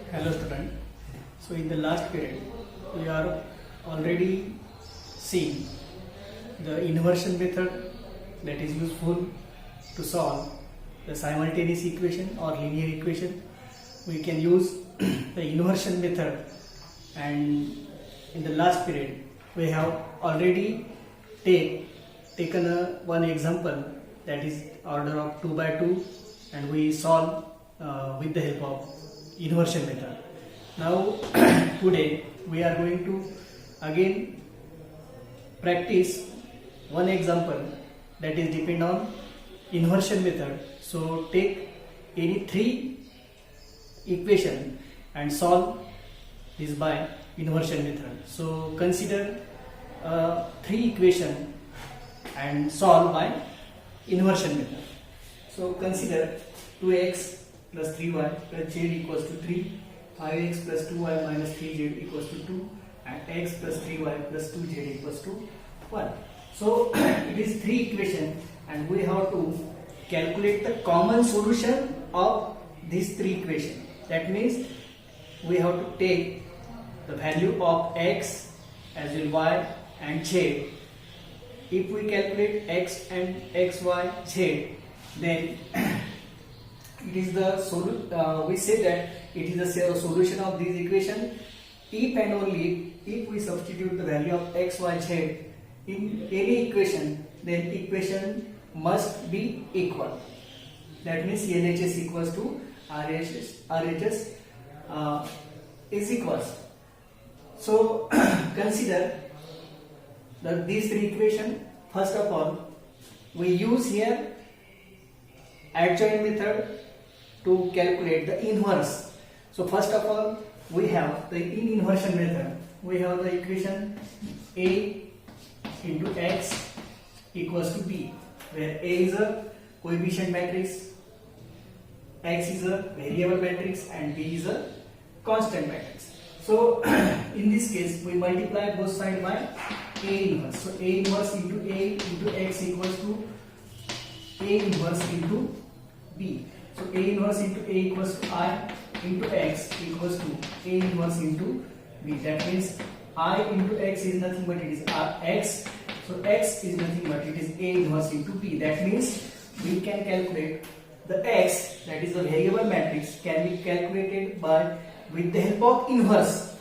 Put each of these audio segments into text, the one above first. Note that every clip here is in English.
Hello student. So in the last period we are already seeing the inversion method that is useful to solve the simultaneous equation or linear equation. We can use the inversion method, and in the last period we have already taken one example that is order of 2 by 2, and we solve with the help of inversion method. Now today we are going to again practice one example that is depend on inversion method. So take any three equation and solve this by inversion method. So consider three equation and solve by inversion method. So consider 2x plus 3y plus z equals to 3, 5x plus 2y minus 3z equals to 2, and x plus 3y plus 2z equals to 1. So it is three equation, and we have to calculate the common solution of these three equation. That means we have to take the value of x as in y and z. If we calculate x and x, y, z, then it is the we say that it is the solution of this equation if and only if we substitute the value of x, y, z in any equation, then equation must be equal. That means LHS equals to RHS is equals. So consider these three equation. First of all, we use here adjoint method to calculate the inverse. So first of all, we have the inversion method. We have the equation A into x equals to b, where A is a coefficient matrix, x is a variable matrix, and b is a constant matrix. So in this case, we multiply both sides by A inverse. So A inverse into A into x equals to A inverse into b. So A inverse into A equals to I into x equals to A inverse into b. That means I into x is nothing but it is x. So x is nothing but it is A inverse into b. That means we can calculate the x, that is the variable matrix, can be calculated by with the help of inverse.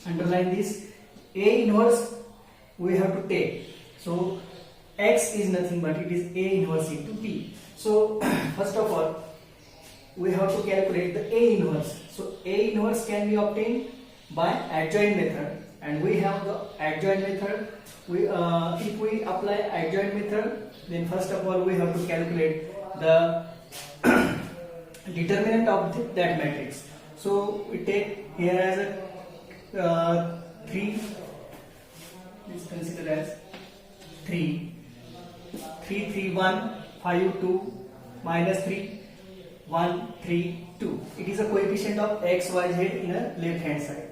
Underline this, A inverse we have to take. So x is nothing but it is A inverse into b. So first of all, we have to calculate the A inverse. So A inverse can be obtained by adjoint method, and we have the adjoint method. If we apply adjoint method, then first of all we have to calculate the determinant of that matrix. So we take here as a 3. Let's consider as 3, 3, 3, 1, 5, 2, minus 3, 1, 3, 2. It is a coefficient of x, y, z in a left hand side.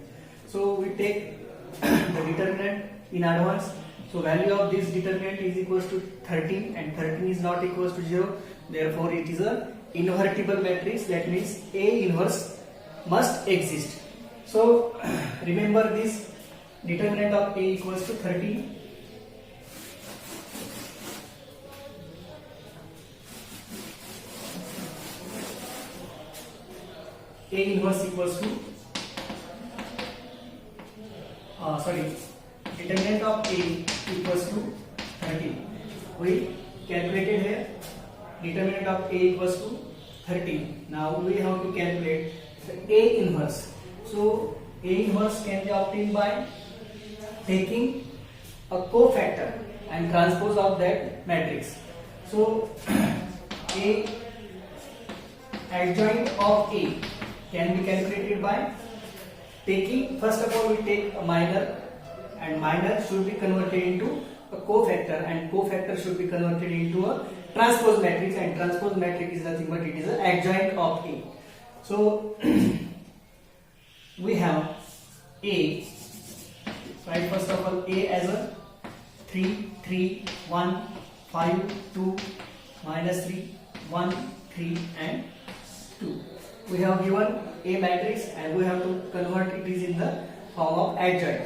So we take the determinant in advance. So value of this determinant is equals to 13, and 13 is not equals to 0. Therefore it is a invertible matrix. That means A inverse must exist. So remember this determinant of A equals to 13. A inverse equals to determinant of A equals to 13. We calculated here determinant of A equals to 13. Now we have to calculate the A inverse. So A inverse can be obtained by taking a cofactor and transpose of that matrix. So A adjoint of A can be calculated by taking, first of all we take a minor, and minor should be converted into a cofactor, and cofactor should be converted into a transpose matrix, and transpose matrix is nothing but it is an adjoint of A. So we have A, right, first of all A as a 3, 3, 1, 5, 2, minus 3, 1, 3 and 2. we have given A matrix and we have to convert it is in the form of adjoint.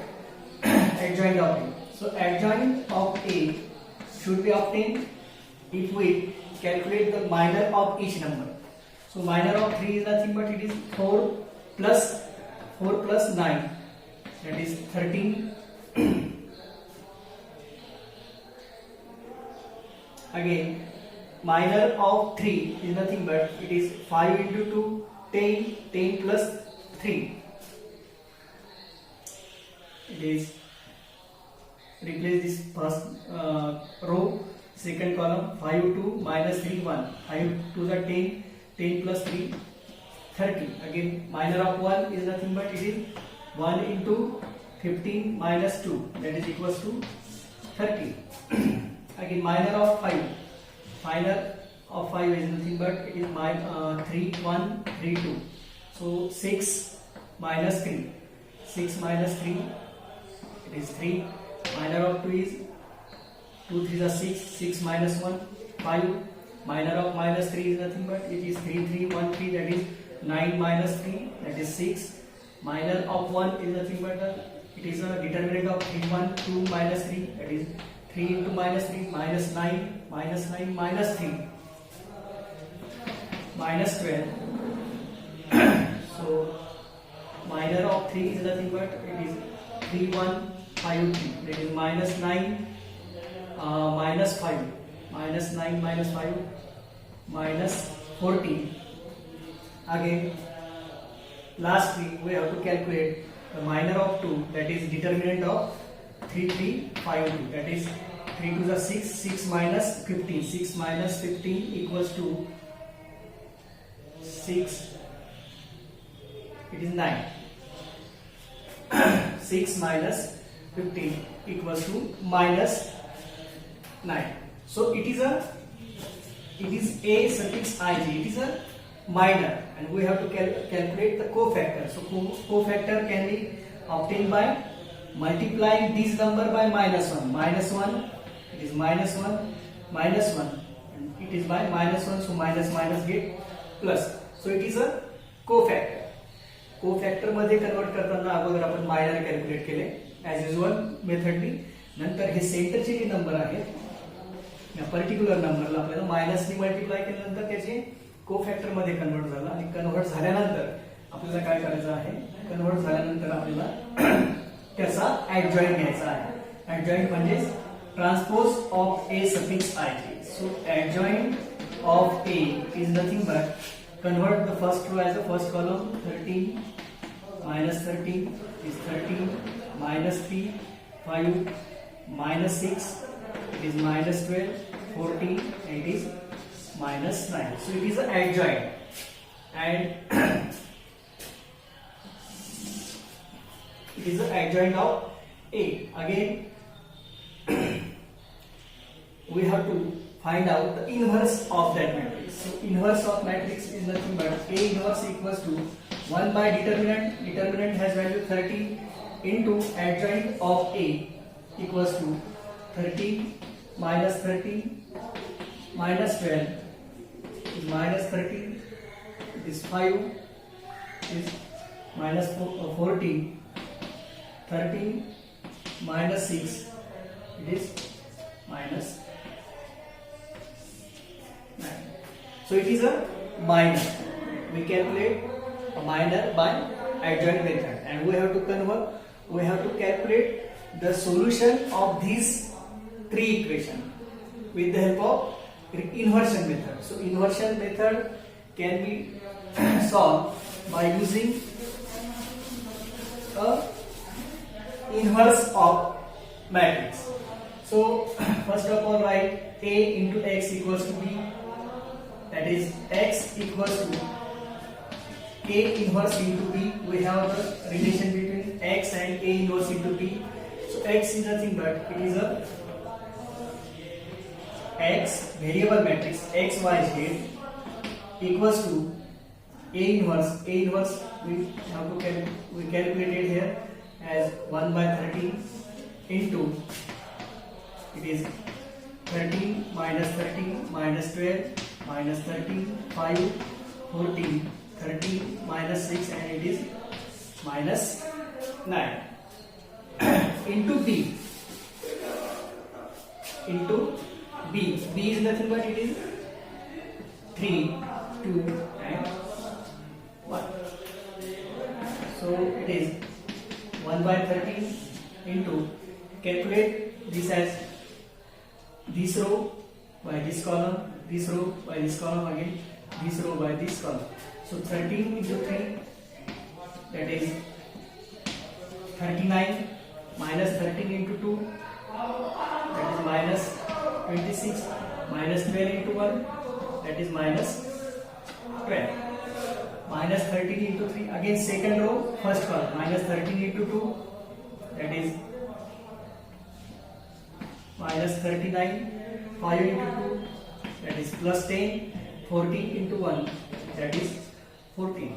Adjoint of A. So adjoint of A should be obtained if we calculate the minor of each number. So minor of 3 is nothing but it is 4 plus 9, that is 13. Again, minor of 3 is nothing but it is 5 into 2, 10, 10 plus 3. It is replace this first row, second column, 5 2 minus 3 1, 5 to the 10, 10 plus 3 30. Again, minor of 1 is nothing but it is 1 into 15 minus 2, that is equals to 30. Again, minor of 5 is nothing but it is 3 1 3 2. So 6 minus 3, 6 minus 3, it is 3. Minor of 2 is 2 3 is 6, 6 minus 1 5. Minor of minus 3 is nothing but it is 3 3 1 3, that is 9 minus 3, that is 6. Minor of 1 is nothing but it is a determinant of 3 1 2 minus 3, that is 3 into minus 3 minus 9 minus 3 minus 12. So minor of 3 is nothing but it is 3 1 5 3, that is minus 9 minus 5 minus 9 minus 5 minus 14. Again, lastly we have to calculate the minor of 2, that is determinant of 3 3 5 2, that is 3 to the 6, 6 minus 15, 6 minus 15 equals to 6, it is 9. 6 minus 15 equals to minus 9. So it is a suffix ij, it is a minor, and we have to calculate the cofactor. So cofactor can be obtained by multiplying this number by minus 1. Minus 1, it is minus 1, minus 1, and it is by minus 1, so minus minus get plus. So it is a cofactor. कोफॅक्टर मध्ये convert करताना अगोदर आपण minor calculate केले as usual मेथडनी. नंतर हे सेंटरचे जे number आहेत या particular नंबरला आपल्याला मायनसनी मल्टिप्लाय केल्यानंतर त्याचे कोफॅक्टर मध्ये कन्वर्ट झाला. आणि कन्वर्ट झाल्यानंतर आपल्याला काय करायचं आहे, कन्वर्ट झाल्यानंतर आपल्याला त्याचा ऍडजॉइंट घ्यायचा आहे. ऍडजॉइंट म्हणजे transpose of A suffix I. So adjoint of A is nothing but convert the first row as a first column. 13 minus 13 is 13 minus 3 5 minus 6 it is minus 12 14 and it is minus 9. So it is an adjoint and it is an adjoint of A. Again we have to find out the inverse of that matrix. So inverse of matrix is nothing but A inverse equals to 1 by determinant. Determinant has value 30 into adjoint of A equals to 13 minus 13 minus 12 is minus 13. It is 5 is minus 14. 13 minus 6 it is minus 9. So it is a minor. We calculate a minor by adjoint method, and we have to convert. We have to calculate the solution of these three equations with the help of inversion method. So inversion method can be solved by using a inverse of matrix. So first of all, write A into X equals to B. That is X equals to A inverse into B. We have the relation between X and A inverse into B. So X is nothing but it is a X variable matrix X Y Z equals to A inverse. A inverse we have to calculated here as 1 by 13 into it is 13 minus 13 minus 12 minus 13 5 14 13 minus 6 and it is minus 9 into B. Into B. B is nothing but it is 3, 2 and 1. So it is 1 by 13 into, calculate this as this row by this column, this row by this column, again this row by this column. So 13 into 3, that is 39, minus 13 into 2, that is minus 26, minus 12 into 1, that is minus 12. Minus 13 into 3, again second row, first column, minus 13 into 2, that is minus 39, 5 into 2, that is plus 10, 14 into 1, that is 14.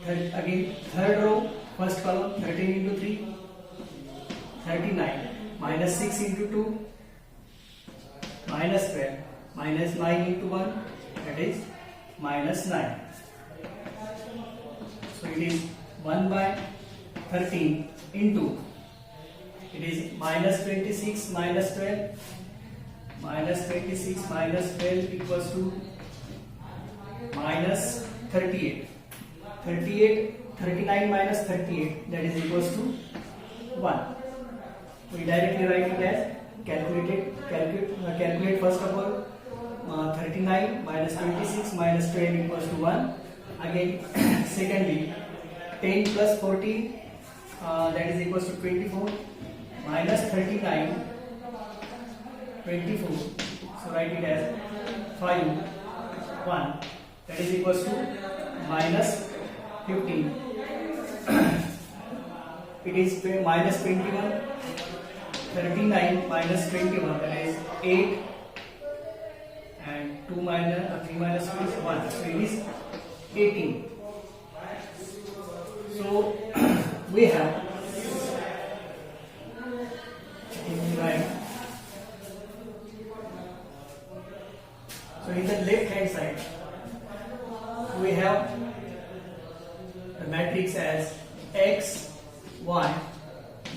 Again third row, first column, 13 into 3, 39, minus 6 into 2, minus 12, minus 9 into 1, that is minus 9. So it is 1 by 13 into, it is minus 26 minus 12, minus 26 minus 12 equals to minus 38. 39 minus 38, that is equals to 1. We directly write it as calculate first of all 39 minus 26 minus 12 equals to 1. Again secondly 10 plus 14, that is equals to 24, minus 39, 24, so write it as 5, 1, that is equals to minus 15. It is minus 21, 39 minus 21, that is 8, and 3 minus 2 is 1, so it is 18. So we have right. So in the left hand side we have the matrix as x, y,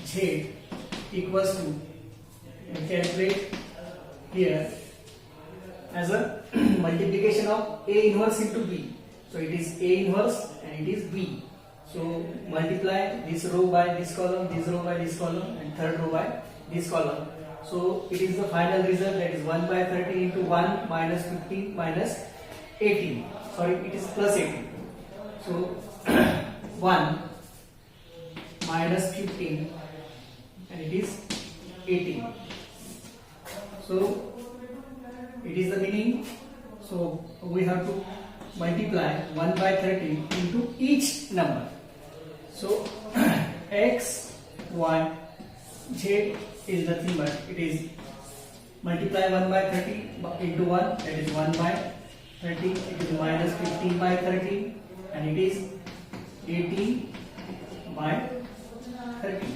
z equals to, we calculate here as a multiplication of A inverse into B. So it is A inverse and it is B. So multiply this row by this column, this row by this column, and third row by this column. So it is the final result, that is 1 by 13 into 1 minus 15 minus 18. Sorry, it is plus 18. So 1 minus 15 and it is 18. So it is the meaning. So we have to multiply 1 by 13 into each number. So x, y, z is nothing but it is multiply 1 by 30 into 1, that is 1 by 30, it is minus 15 by 30 and it is 18 by 30.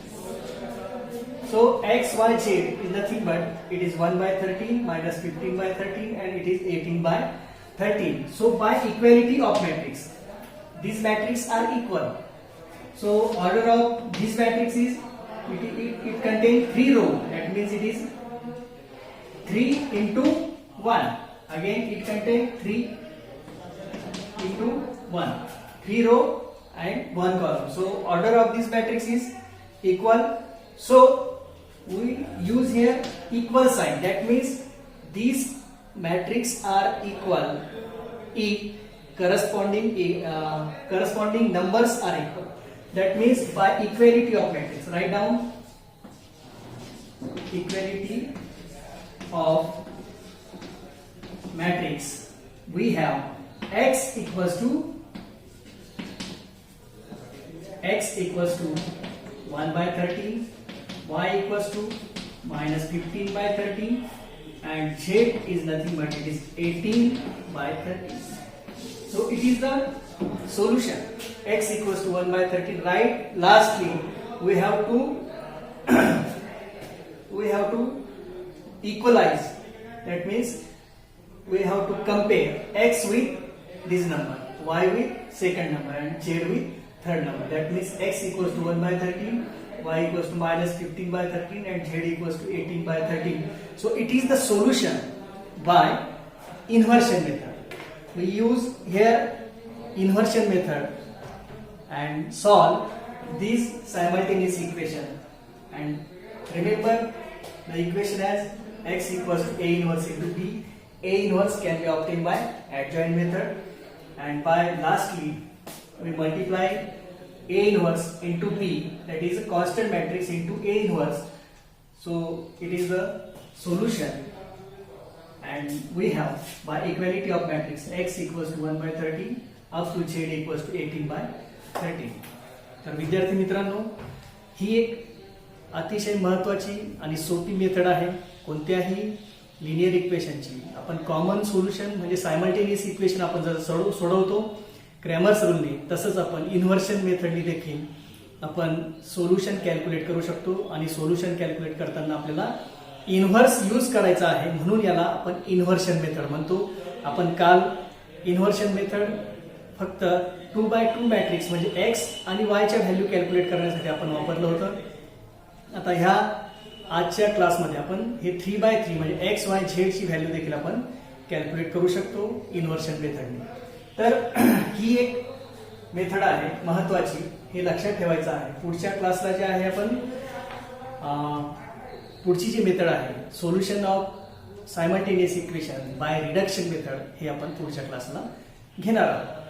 So x, y, z is nothing but it is 1 by 13 minus 15 by 13 and it is 18 by 13. So by equality of matrix, these matrices are equal. So order of this matrix is it contains 3 rows. That means it is 3 into 1. Again it contains 3 into 1. 3 row and 1 column. So order of this matrix is equal. So we use here equal sign. That means these matrices are equal if corresponding numbers are equal. That means by equality of matrix. Write down equality of matrix. We have x equals to 1 by 13, y equals to minus 15 by 13, and z is nothing but it is 18 by 13. So it is the solution. X equals to 1 by 13. Right. Lastly, we have to equalize. That means we have to compare x with this number, y with second number and z with third number. That means x equals to 1 by 13, y equals to minus 15 by 13 and z equals to 18 by 13. So it is the solution by inversion method. We use here inversion method and solve this simultaneous equation. And remember the equation as x equals to a inverse into b. A inverse can be obtained by adjoint method, and by lastly we multiply a inverse into b, that is a constant matrix into a inverse. So it is the solution, and we have by equality of matrix x equals to 1 by 13 up to z equals to 18 by 13. तर विद्यार्थी मित्रांनो, ही एक अतिशय महत्त्वाची आणि सोपी method आहे. कोणत्याही लिनियर इक्वेशनची आपण कॉमन सोल्युशन म्हणजे सायमल्टेनियस इक्वेशन आपण जर सोडवतो क्रॅमर्स रूलने, तसंच आपण इन्व्हर्शन मेथडने देखील आपण सोल्युशन कॅल्क्युलेट करू शकतो. आणि सोल्युशन कॅल्क्युलेट करताना आपल्याला इन्व्हर्स यूज करायचा आहे, म्हणून याला आपण इन्व्हर्शन मेथड म्हणतो. आपण काल इन्व्हर्शन मेथड फक्त 2x2 मॅट्रिक्स म्हणजे एक्स आणि वायच्या व्हॅल्यू कॅल्क्युलेट करण्यासाठी आपण वापरलं होतं. आता ह्या आजच्या क्लासमध्ये आपण हे 3x3 म्हणजे एक्स वाय झेड ची व्हॅल्यू देखील आपण कॅल्क्युलेट करू शकतो इन्व्हर्शन मेथडने. तर ही एक मेथड आहे महत्वाची, हे लक्षात ठेवायचं आहे. पुढच्या क्लासला जे आहे आपण पुढची जी मेथड आहे solution of simultaneous equation by reduction method, हे आपण पुढच्या क्लासला घेणार आहोत.